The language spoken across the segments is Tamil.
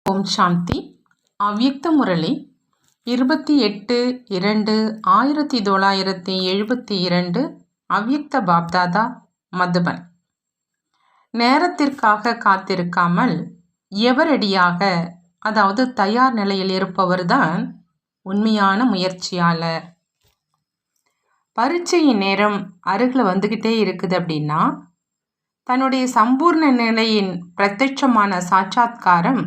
ஓம் சாந்தி. அவ்யக்த முரளி 28/2/1972 அவ்யக்த பாப்தாதா, மதுபன். நேரத்திற்காக காத்திருக்காமல் எவரடியாக, அதாவது தயார் நிலையில் இருப்பவர்தான் உண்மையான முயற்சியாளர். பரீட்சையின் நேரம் அருகில் வந்துக்கிட்டே இருக்குது அப்படின்னா, தன்னுடைய சம்பூர்ண நிலையின் பிரத்யட்சமான சாட்சாத்காரம்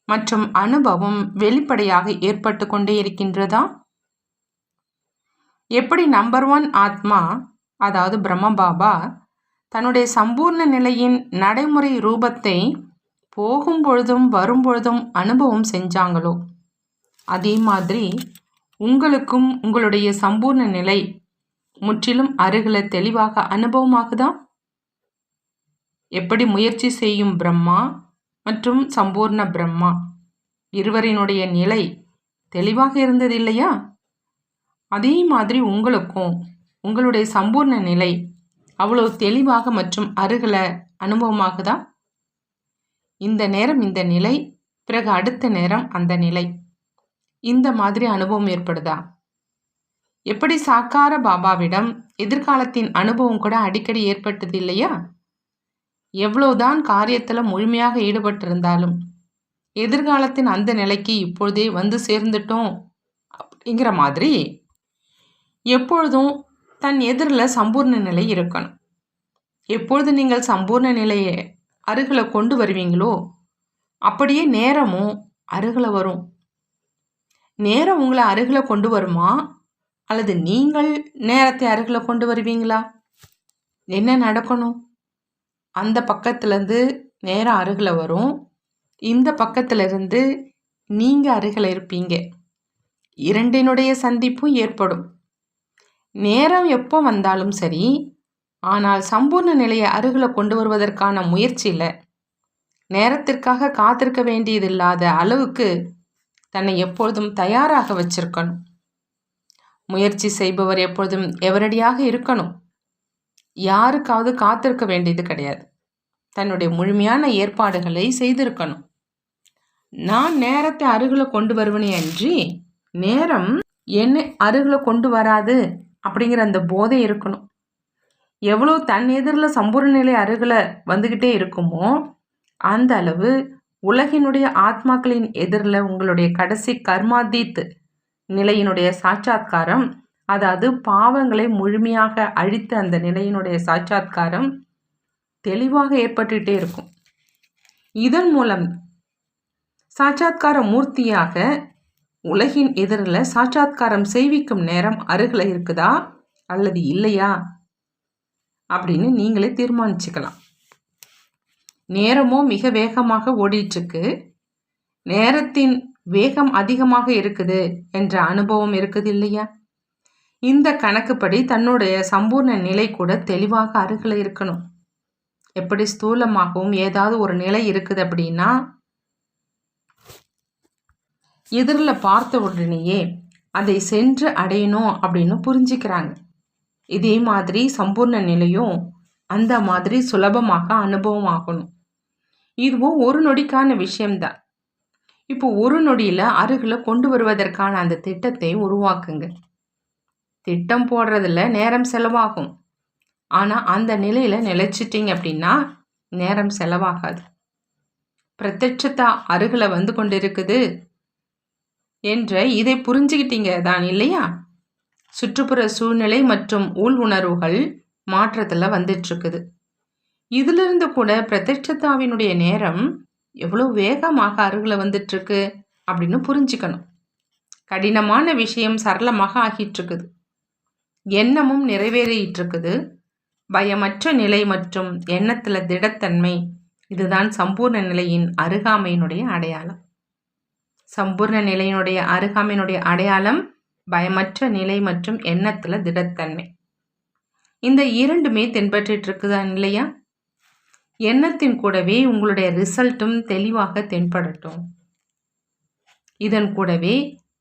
மற்றும் அனுபவம் வெளிப்படையாக ஏற்பட்டு கொண்டே இருக்கின்றதா? எப்படி நம்பர் 1 ஆத்மா, அதாவது பிரம்ம பாபா, தன்னுடைய சம்பூர்ண நிலையின் நடைமுறை ரூபத்தை போகும் பொழுதும் வரும்பொழுதும் அனுபவம் செஞ்சாங்களோ, அதே மாதிரி உங்களுக்கும் உங்களுடைய சம்பூர்ண நிலை முற்றிலும் அருகில தெளிவாக அனுபவமாகுதா? எப்படி முயற்சி செய்யும் பிரம்மா மற்றும் சம்பூர்ண பிரம்மா இருவரினுடைய நிலை தெளிவாக இருந்தது இல்லையா? அதே மாதிரி உங்களுக்கும் உங்களுடைய சம்பூர்ண நிலை அவ்வளவு தெளிவாக மற்றும் அருகில அனுபவமாகுதா? இந்த நேரம் இந்த நிலை, பிறகு அடுத்த நேரம் அந்த நிலை, இந்த மாதிரி அனுபவம் ஏற்படுதா? எப்படி சாக்கார பாபாவிடம் எதிர்காலத்தின் அனுபவம் கூட அடிக்கடி ஏற்பட்டது இல்லையா? எவ்வளவுதான் காரியத்தில் முழுமையாக ஈடுபட்டிருந்தாலும் எதிர்காலத்தின் அந்த நிலைக்கு இப்பொழுதே வந்து சேர்ந்துட்டோம் அப்படிங்கிற மாதிரி எப்பொழுதும் தன் எதிரில் சம்பூர்ண நிலை இருக்கணும். எப்பொழுது நீங்கள் சம்பூர்ண நிலையை அருகில் கொண்டு வருவீங்களோ அப்படியே நேரமும் அருகில் வரும். நேரம் உங்களை அருகில் கொண்டு வருமா, அல்லது நீங்கள் நேரத்தை அருகில் கொண்டு வருவீங்களா? என்ன நடக்கணும்? அந்த பக்கத்துலேருந்து நேரம் அருகில் வரும், இந்த பக்கத்திலிருந்து நீங்கள் அருகில் இருப்பீங்க. இரண்டினுடைய சந்திப்பும் ஏற்படும். நேரம் எப்போ வந்தாலும் சரி, ஆனால் சம்பூர்ண நிலையை அருகில் கொண்டு வருவதற்கான முயற்சியில் நேரத்திற்காக காத்திருக்க வேண்டியதில்லாத அளவுக்கு தன்னை எப்பொழுதும் தயாராக வச்சிருக்கணும். முயற்சி செய்பவர் எப்பொழுதும் எவரடியாக இருக்கணும். யாருக்காவது காத்திருக்க வேண்டியது கிடையாது. தன்னுடைய முழுமையான ஏற்பாடுகளை செய்திருக்கணும். நான் நேரத்தை அருகில் கொண்டு வருவனே அன்றி நேரம் என்னை அருகில் கொண்டு வராது அப்படிங்கிற அந்த போதை இருக்கணும். எவ்வளோ தன் எதிரில் சம்பூர்ண நிலை அருகில் வந்துக்கிட்டே இருக்குமோ அந்த அளவு உலகினுடைய ஆத்மாக்களின் எதிரில் உங்களுடைய கடைசி கர்மாதீத் நிலையினுடைய சாட்சாத்காரம், அதாவது பாவங்களை முழுமையாக அழித்த அந்த நிலையினுடைய சாட்சாத்காரம் தெளிவாக ஏற்பட்டுகிட்டே இருக்கும். இதன் மூலம் சாட்சாத்கார மூர்த்தியாக உலகின் எதிரில் சாட்சாத்காரம் செய்விக்கும் நேரம் அருகில் இருக்குதா அல்லது இல்லையா அப்படின்னு நீங்களே தீர்மானிச்சுக்கலாம். நேரமோ மிக வேகமாக ஓடிட்டுருக்கு, நேரத்தின் வேகம் அதிகமாக இருக்குது என்ற அனுபவம் இருக்குது இல்லையா? இந்த கணக்குப்படி தன்னுடைய சம்பூர்ண நிலை கூட தெளிவாக அருகில் இருக்கணும். எப்படி ஸ்தூலமாகவும் ஏதாவது ஒரு நிலை இருக்குது அப்படின்னா எதிரில் பார்த்த உடனேயே அதை சென்று அடையணும் அப்படின்னு புரிஞ்சுக்கிறாங்க. இதே மாதிரி சம்பூர்ண நிலையும் அந்த மாதிரி சுலபமாக அனுபவம் ஆகணும். இதுவும் ஒரு நொடிக்கான விஷயம்தான். இப்போ ஒரு நொடியில் அருகில் கொண்டு வருவதற்கான அந்த திட்டத்தை உருவாக்குங்க. திட்டம் போடுறதுல நேரம் செலவாகும், ஆனால் அந்த நிலையில் நிலைச்சிட்டிங்க அப்படின்னா நேரம் செலவாகாது. பிரத்யட்சத்தா அருகில் வந்து கொண்டிருக்குது என்ற இதை புரிஞ்சுக்கிட்டீங்க தான் இல்லையா? சுற்றுப்புற சூழ்நிலை மற்றும் உள் உணர்வுகள் மாற்றத்தில் வந்துட்டுருக்குது. இதிலிருந்து கூட பிரத்யட்சத்தாவினுடைய நேரம் எவ்வளோ வேகமாக அருகில் வந்துட்டுருக்கு அப்படின்னு புரிஞ்சுக்கணும். கடினமான விஷயம் சரளமாக ஆகிட்டுருக்குது. எண்ணமும் நிறைவேறிட்டு இருக்குது. பயமற்ற நிலை மற்றும் எண்ணத்தில் திடத்தன்மை, இதுதான் சம்பூர்ண நிலையின் அருகாமையினுடைய அடையாளம். சம்பூர்ண நிலையினுடைய அருகாமையினுடைய அடையாளம் பயமற்ற நிலை மற்றும் எண்ணத்தில் திடத்தன்மை. இந்த இரண்டுமே தென்பற்றிட்டு இருக்குதான் இல்லையா? எண்ணத்தின் கூடவே உங்களுடைய ரிசல்ட்டும் தெளிவாக தென்படட்டும். இதன் கூடவே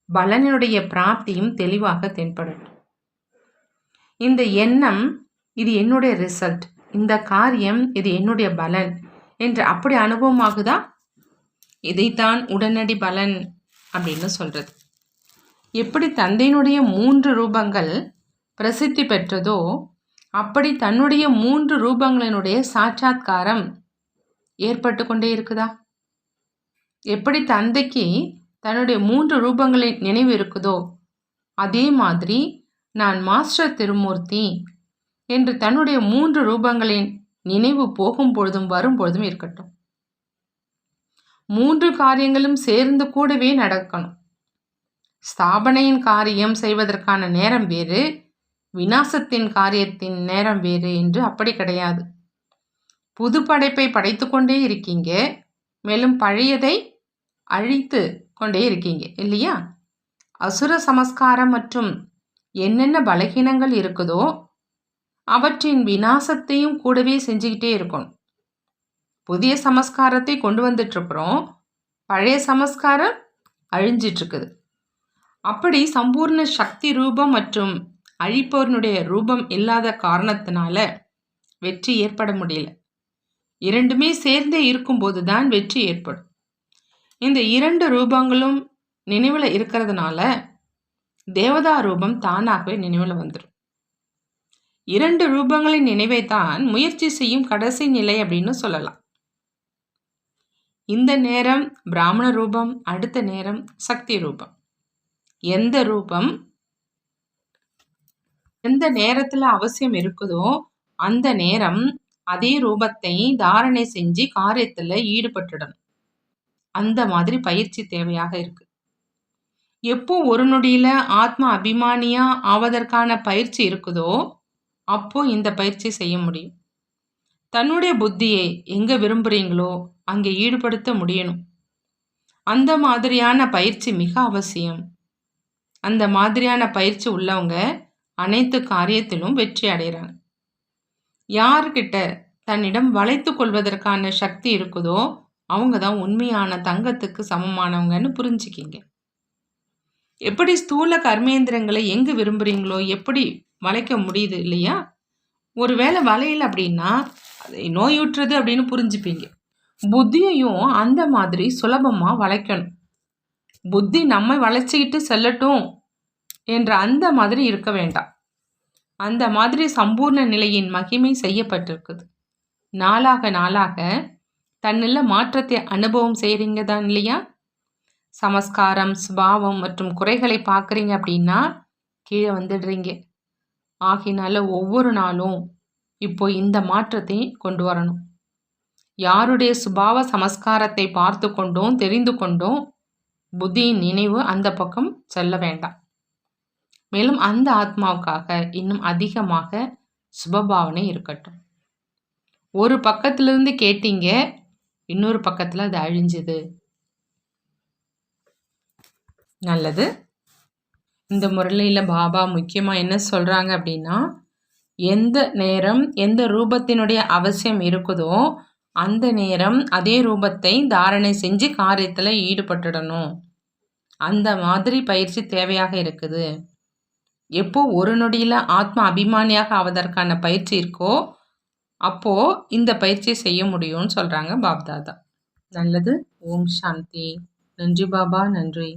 பலனுடைய பிராப்தியும் தெளிவாக தென்படட்டும். இந்த எண்ணம் இது என்னுடைய ரிசல்ட், இந்த காரியம் இது என்னுடைய பலன் என்று அப்படி அனுபவமாகுதா? இதைத்தான் உடனடி பலன் அப்படின்னு சொல்றது. எப்படி தந்தையினுடைய 3 ரூபங்கள் பிரசித்தி பெற்றதோ அப்படி தன்னுடைய 3 ரூபங்களினுடைய சாட்சாத்காரம் ஏற்பட்டு கொண்டே இருக்குதா? எப்படி தந்தைக்கு தன்னுடைய 3 ரூபங்களின் நினைவு இருக்குதோ அதே மாதிரி நான் மாஸ்டர் திருமூர்த்தி என்று தன்னுடைய 3 ரூபங்களின் நினைவு போகும் பொழுதும் வரும் பொழுதும் இருக்கட்டும். 3 காரியங்களும் சேர்ந்து கூடவே நடக்கணும். ஸ்தாபனையின் காரியம் செய்வதற்கான நேரம் வேறு, விநாசத்தின் காரியத்தின் நேரம் வேறு என்று அப்படி கிடையாது. புது படைப்பை படைத்து கொண்டே இருக்கீங்க, மேலும் பழையதை அழித்து கொண்டே இருக்கீங்க இல்லையா? அசுர சமஸ்காரம் மற்றும் என்னென்ன பலகீனங்கள் இருக்குதோ அவற்றின் விநாசத்தையும் கூடவே செஞ்சுக்கிட்டே இருக்கணும். புதிய சமஸ்காரத்தை கொண்டு வந்துட்டுருக்குறோம், பழைய சமஸ்காரம் அழிஞ்சிட்ருக்குது. அப்படி சம்பூர்ண சக்தி ரூபம் மற்றும் அழிப்பவனுடைய ரூபம் இல்லாத காரணத்தினால வெற்றி ஏற்பட முடியல. இரண்டுமே சேர்ந்தே இருக்கும்போது தான் வெற்றி ஏற்படும். இந்த 2 ரூபங்களும் நினைவில் இருக்கிறதுனால தேவதா ரூபம் தானாகவே நினைவில் வந்துடும். 2 ரூபங்களின் நினைவை தான் முயற்சி செய்யும் கடைசி நிலை அப்படின்னு சொல்லலாம். இந்த நேரம் பிராமண ரூபம், அடுத்த நேரம் சக்தி ரூபம். எந்த ரூபம் எந்த நேரத்தில் அவசியம் இருக்குதோ அந்த நேரம் அதே ரூபத்தை தாரணை செஞ்சு காரியத்தில் ஈடுபட்டுடணும். அந்த மாதிரி பயிற்சி தேவையாக இருக்கு. எப்போ ஒரு நொடியில் ஆத்மா அபிமானியா ஆவதற்கான பயிற்சி இருக்குதோ அப்போ இந்த பயிற்சி செய்ய முடியும். தன்னுடைய புத்தியை எங்கே விரும்புகிறீங்களோ அங்கே ஈடுபடுத்த முடியணும். அந்த மாதிரியான பயிற்சி மிக அவசியம். அந்த மாதிரியான பயிற்சி உள்ளவங்க அனைத்து காரியத்திலும் வெற்றி அடைகிறாங்க. யார்கிட்ட தன்னிடம் வளைத்து கொள்வதற்கான சக்தி இருக்குதோ அவங்க தான் உண்மையான தங்கத்துக்கு சமமானவங்கன்னு புரிஞ்சுக்கிங்க. எப்படி ஸ்தூல கர்மேந்திரங்களை எங்கு விரும்புகிறீங்களோ எப்படி வளைக்க முடியுது இல்லையா? ஒருவேளை வளையல் அப்படின்னா அதை நோயுற்றது அப்படின்னு புரிஞ்சுப்பீங்க. புத்தியையும் அந்த மாதிரி சுலபமாக வளைக்கணும். புத்தி நம்மை வளைச்சிக்கிட்டு செல்லட்டும் என்ற அந்த மாதிரி இருக்க வேண்டாம். அந்த மாதிரி சம்பூர்ண நிலையின் மகிமை செய்யப்பட்டிருக்குது. நாளாக நாளாக தன்னில் மாற்றத்தை அனுபவம் செய்கிறீங்க தான் இல்லையா? சமஸ்காரம், சுபாவம் மற்றும் குறைகளை பார்க்குறீங்க அப்படின்னா கீழே வந்துடுறீங்க. ஆகினால ஒவ்வொரு நாளும் இப்போ இந்த மாற்றத்தை கொண்டு வரணும். யாருடைய சுபாவ சமஸ்காரத்தை பார்த்து கொண்டோம் தெரிந்து கொண்டோம் புத்தியின் நினைவு அந்த பக்கம் செல்ல வேண்டாம். மேலும் அந்த ஆத்மாவுக்காக இன்னும் அதிகமாக சுபபாவனை இருக்கட்டும். ஒரு பக்கத்திலிருந்து கேட்டீங்க, இன்னொரு பக்கத்தில் அது அழிஞ்சுது. நல்லது. இந்த முரளியில் பாபா முக்கியமாக என்ன சொல்கிறாங்க அப்படின்னா, எந்த நேரம் எந்த ரூபத்தினுடைய அவசியம் இருக்குதோ அந்த நேரம் அதே ரூபத்தை தாரணை செஞ்சு காரியத்தில் ஈடுபட்டுடணும். அந்த மாதிரி பயிற்சி தேவையாக இருக்குது. எப்போ ஒரு நொடியில் ஆத்மா அபிமானியாக ஆவதற்கான பயிற்சி இருக்கோ அப்போது இந்த பயிற்சி செய்ய முடியும்னு சொல்கிறாங்க பாப்தாதா. நல்லது. ஓம் சாந்தி. நன்றி பாபா, நன்றி.